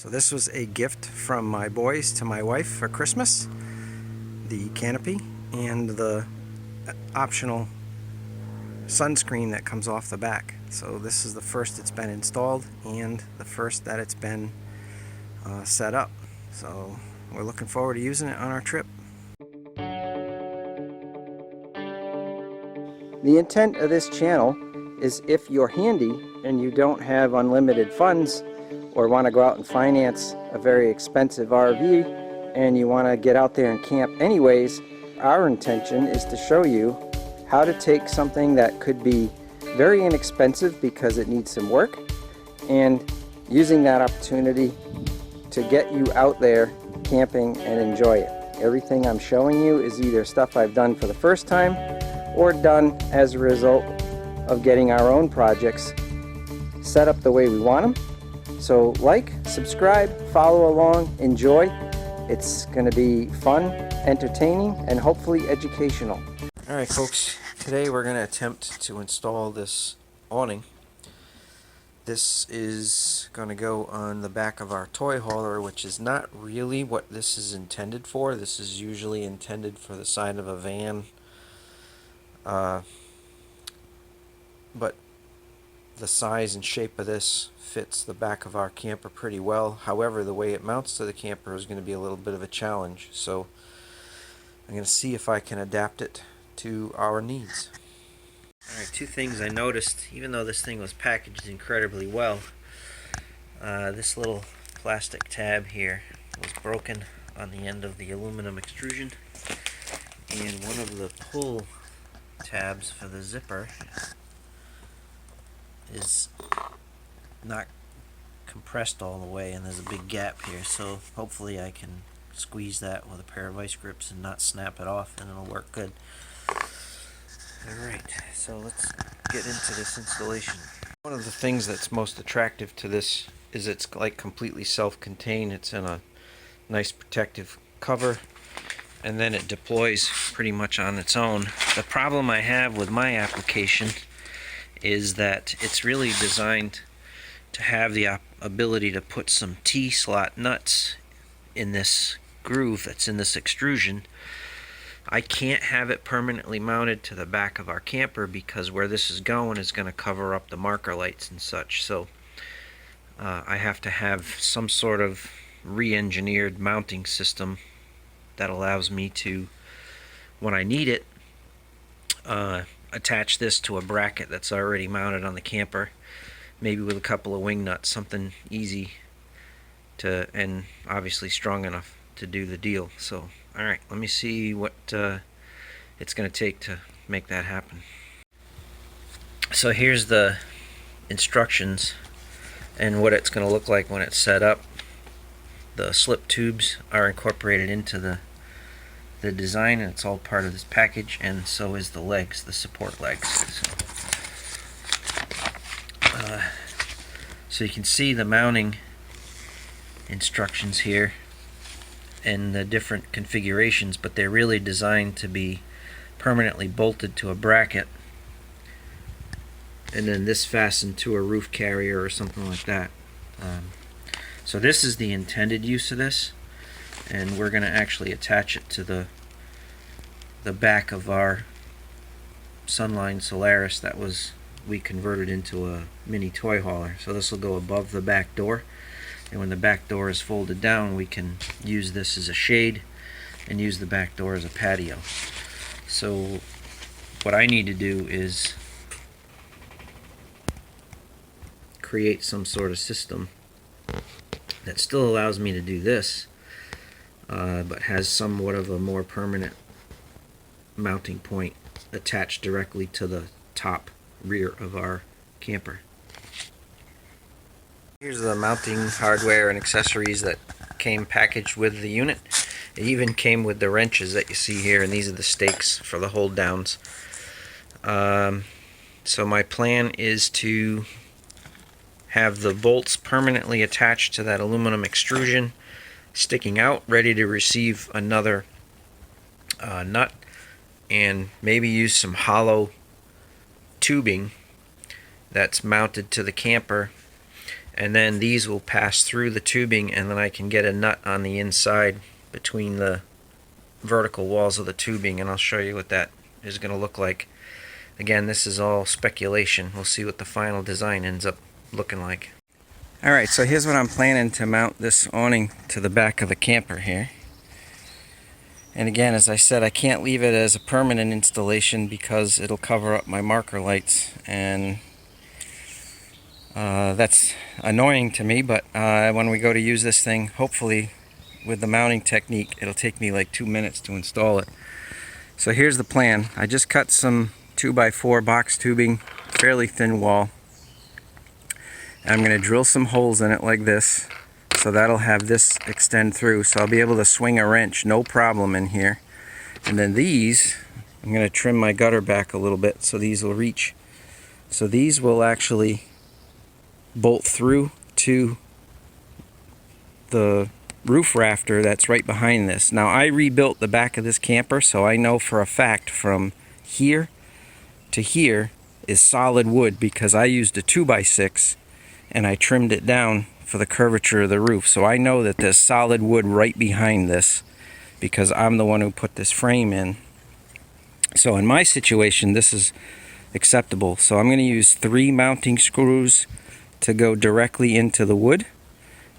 So this was a gift from my boys to my wife for Christmas. The canopy and the optional sunscreen that comes off the back. So this is the first it's been installed and the first that it's been set up. So we're looking forward to using it on our trip. The intent of this channel is if you're handy and you don't have unlimited funds or want to go out and finance a very expensive RV and you want to get out there and camp anyways, our intention is to show you how to take something that could be very inexpensive because it needs some work, and using that opportunity to get you out there camping and enjoy it. Everything I'm showing you is either stuff I've done for the first time or done as a result of getting our own projects set up the way we want them. So like, subscribe, follow along, enjoy. It's going to be fun, entertaining, and hopefully educational. Alright folks, today we're going to attempt to install this awning. This is going to go on the back of our toy hauler, which is not really what this is intended for. This is usually intended for the side of a van. But the size and shape of this fits the back of our camper pretty well. However, the way it mounts to the camper is going to be a little bit of a challenge. So I'm going to see if I can adapt it to our needs. Alright, two things I noticed, even though this thing was packaged incredibly well, this little plastic tab here was broken on the end of the aluminum extrusion, and one of the pull tabs for the zipper is not compressed all the way, and there's a big gap here, so hopefully I can squeeze that with a pair of vice grips and not snap it off, and it'll work good. Alright, so let's get into this installation. One of the things that's most attractive to this is it's like completely self-contained. It's in a nice protective cover, and then it deploys pretty much on its own. The problem I have with my application is that it's really designed to have the ability to put some T-slot nuts in this groove that's in this extrusion. I can't have it permanently mounted to the back of our camper because where this is going is going to cover up the marker lights and such. So I have to have some sort of re-engineered mounting system that allows me to, when I need it, attach this to a bracket that's already mounted on the camper, maybe with a couple of wing nuts, something easy to, and obviously strong enough to do the deal. So alright, let me see what it's going to take to make that happen. So here's the instructions and what it's going to look like when it's set up. The slip tubes are incorporated into the design, and it's all part of this package, and so is the legs, the support legs. So you can see the mounting instructions here and the different configurations, but they're really designed to be permanently bolted to a bracket, and then this fastened to a roof carrier or something like that. So this is the intended use of this, and we're going to actually attach it to the back of our Sunline Solaris that we converted into a mini toy hauler. So this will go above the back door, and when the back door is folded down, we can use this as a shade and use the back door as a patio. So what I need to do is create some sort of system that still allows me to do this, but has somewhat of a more permanent mounting point attached directly to the top rear of our camper. Here's the mounting hardware and accessories that came packaged with the unit. It even came with the wrenches that you see here, and these are the stakes for the hold downs. So my plan is to have the bolts permanently attached to that aluminum extrusion, sticking out, ready to receive another nut, and maybe use some hollow tubing that's mounted to the camper and then these will pass through the tubing, and then I can get a nut on the inside between the vertical walls of the tubing, and I'll show you what that is going to look like. Again, this is all speculation. We'll see what the final design ends up looking like. Alright, so here's what I'm planning to mount this awning to the back of the camper here. And again, as I said, I can't leave it as a permanent installation because it'll cover up my marker lights, and that's annoying to me, but when we go to use this thing, hopefully with the mounting technique, it'll take me like 2 minutes to install it. So here's the plan. I just cut some 2x4 box tubing, fairly thin wall. And I'm going to drill some holes in it like this, so that'll have this extend through, so I'll be able to swing a wrench no problem in here. And then these, I'm going to trim my gutter back a little bit so these will reach. So these will actually bolt through to the roof rafter that's right behind this. Now, I rebuilt the back of this camper, so I know for a fact from here to here is solid wood, because I used a 2x6 and I trimmed it down for the curvature of the roof. So I know that there's solid wood right behind this because I'm the one who put this frame in. So in my situation, this is acceptable. So I'm going to use 3 mounting screws to go directly into the wood,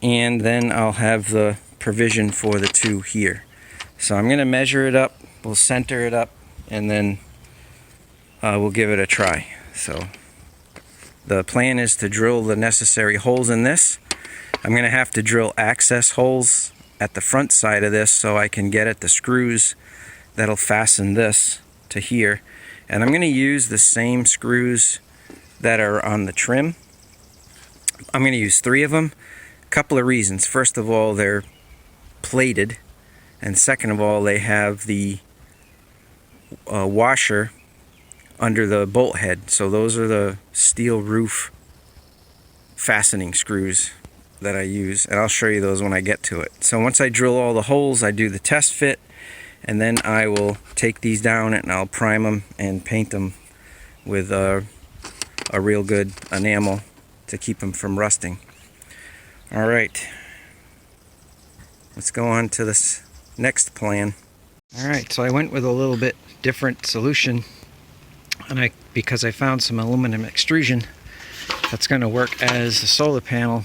and then I'll have the provision for the 2 here. So I'm going to measure it up, we'll center it up, and then we'll give it a try. So the plan is to drill the necessary holes in this. I'm going to have to drill access holes at the front side of this so I can get at the screws that'll fasten this to here. And I'm going to use the same screws that are on the trim. I'm going to use 3 of them. A couple of reasons. First of all, they're plated, and second of all, they have the washer under the bolt head. So those are the steel roof fastening screws that I use, and I'll show you those when I get to it. So once I drill all the holes, I do the test fit, and then I will take these down and I'll prime them and paint them with a real good enamel to keep them from rusting. Alright, let's go on to this next plan. Alright, so I went with a little bit different solution, and because I found some aluminum extrusion that's going to work as a solar panel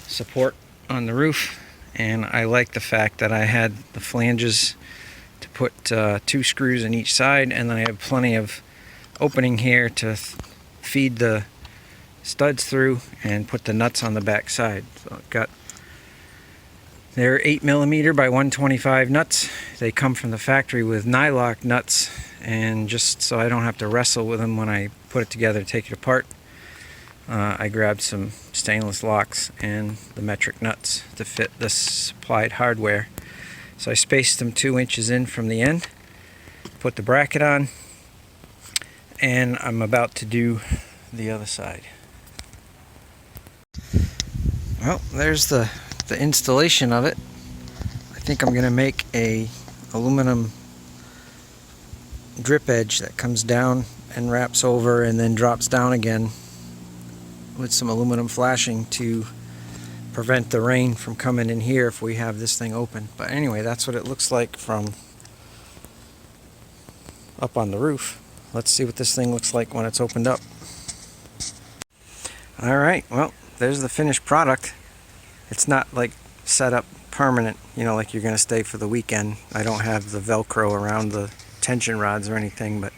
support on the roof. And I like the fact that I had the flanges to put 2 screws in each side, and then I have plenty of opening here to feed the studs through and put the nuts on the back side. So I've got, they're 8mm by 125 nuts. They come from the factory with nylock nuts, and just so I don't have to wrestle with them when I put it together to take it apart, I grabbed some stainless locks and the metric nuts to fit this supplied hardware. So I spaced them 2 inches in from the end, put the bracket on, and I'm about to do the other side. Well, there's the installation of it. I think I'm going to make a aluminum drip edge that comes down and wraps over and then drops down again with some aluminum flashing to prevent the rain from coming in here if we have this thing open. But anyway, that's what it looks like from up on the roof. Let's see what this thing looks like when it's opened up. Alright, well, there's the finished product. It's not like set up permanent, you know, like you're going to stay for the weekend. I don't have the Velcro around the tension rods or anything, but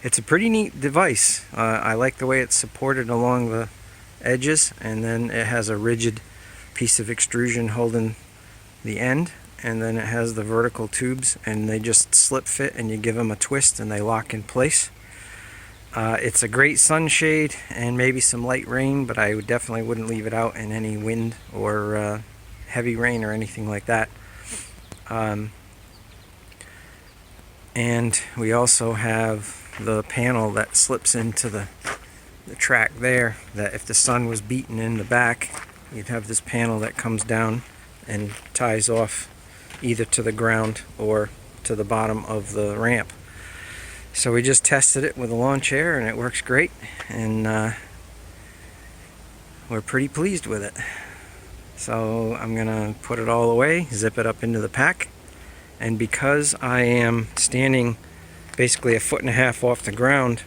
it's a pretty neat device. I like the way it's supported along the edges, and then it has a rigid piece of extrusion holding the end, and then it has the vertical tubes, and they just slip fit, and you give them a twist and they lock in place. It's a great sunshade and maybe some light rain, but I definitely wouldn't leave it out in any wind or heavy rain or anything like that. And we also have the panel that slips into the track there, that if the sun was beaten in the back, you'd have this panel that comes down and ties off either to the ground or to the bottom of the ramp. So we just tested it with a lawn chair and it works great, and we're pretty pleased with it. So I'm gonna put it all away, zip it up into the pack, and because I am standing basically 1.5 feet off the ground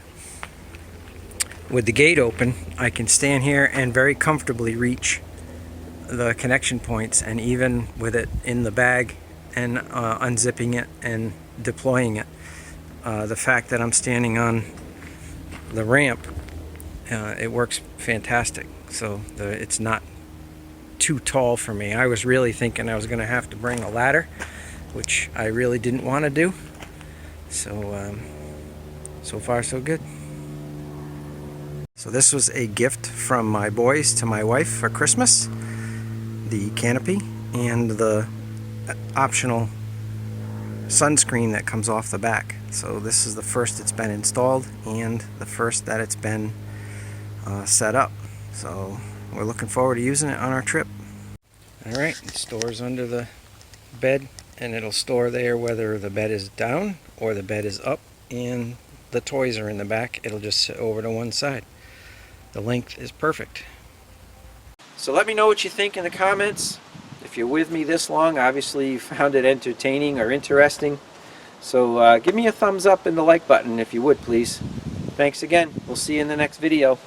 with the gate open, I can stand here and very comfortably reach the connection points, and even with it in the bag and unzipping it and deploying it, the fact that I'm standing on the ramp, it works fantastic. So it's not too tall for me. I was really thinking I was going to have to bring a ladder, which I really didn't want to do. So so far so good. So this was a gift from my boys to my wife for Christmas, the Canopy and the optional sunscreen that comes off the back. So this is the first it's been installed and the first that it's been set up. So we're looking forward to using it on our trip. Alright, it stores under the bed, and it'll store there whether the bed is down or the bed is up and the toys are in the back. It'll just sit over to one side. The length is perfect. So let me know what you think in the comments. If you're with me this long, obviously you found it entertaining or interesting. So give me a thumbs up and the like button if you would, please. Thanks again. We'll see you in the next video.